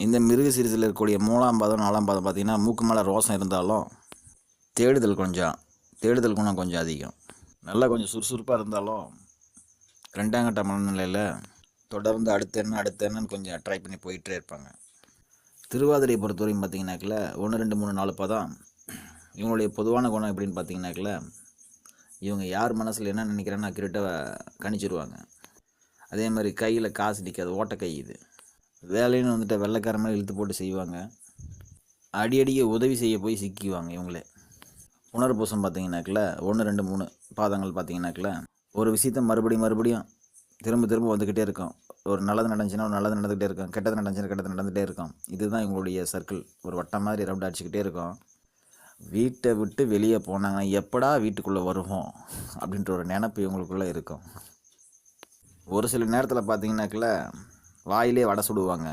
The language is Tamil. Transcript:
இந்த மிருக சீரிஸில் இருக்கக்கூடிய 3ஆம் பாதம் 4ஆம் பாதம் பார்த்திங்கன்னா மூக்கு மேலே ரோசம் இருந்தாலும் தேடுதல் குணம் கொஞ்சம் அதிகம். நல்லா கொஞ்சம் சுறுசுறுப்பாக இருந்தாலும் 2ஆம் கட்ட மனநிலையில் தொடர்ந்து அடுத்து என்னன்னு கொஞ்சம் ட்ரை பண்ணி போயிட்டே இருப்பாங்க. திருவாதிரையை பொறுத்தவரைக்கும் பார்த்திங்கனாக்கில் 1 2 3 4 பாதம் இவங்களுடைய பொதுவான குணம் எப்படின்னு பார்த்திங்கனாக்கில் இவங்க யார் மனசில் என்ன நினைக்கிறான்னு அக்யூரேட்டாக கணிச்சிருவாங்க. அதே மாதிரி கையில் காசு நிற்காது, ஓட்டக்கை இது. வேலைன்னு வந்துட்டு வெள்ளைக்கார மாதிரி இழுத்து போட்டு செய்வாங்க. அடிக்கடிக்கு உதவி செய்ய போய் சிக்கிக்குவாங்க இவங்களே. புனர்பூசம் பார்த்திங்கனாக்கில் 1 2 3 பாதங்கள் பார்த்திங்கனாக்கில் ஒரு விஷயத்த மறுபடியும் திரும்ப வந்துக்கிட்டே இருக்கும். ஒரு நல்லது நடந்துச்சுன்னா ஒரு நல்லது நடந்துக்கிட்டே இருக்கும், கெட்டது நடந்துச்சுன்னா கெட்டது நடந்துகிட்டே இருக்கும். இதுதான் இவங்களுடைய சர்க்கிள். ஒரு வட்டம் மாதிரி ரவுண்ட் அடிச்சுக்கிட்டே இருக்கும். வீட்டை விட்டு வெளியே போனாங்கன்னா எப்படா வீட்டுக்குள்ளே வருவோம் அப்படின்ற ஒரு நினப்பு இவங்களுக்குள்ளே இருக்கும். ஒரு சில நேரத்தில் பார்த்திங்கனாக்கில் வாயிலே வடை சுடுவாங்க.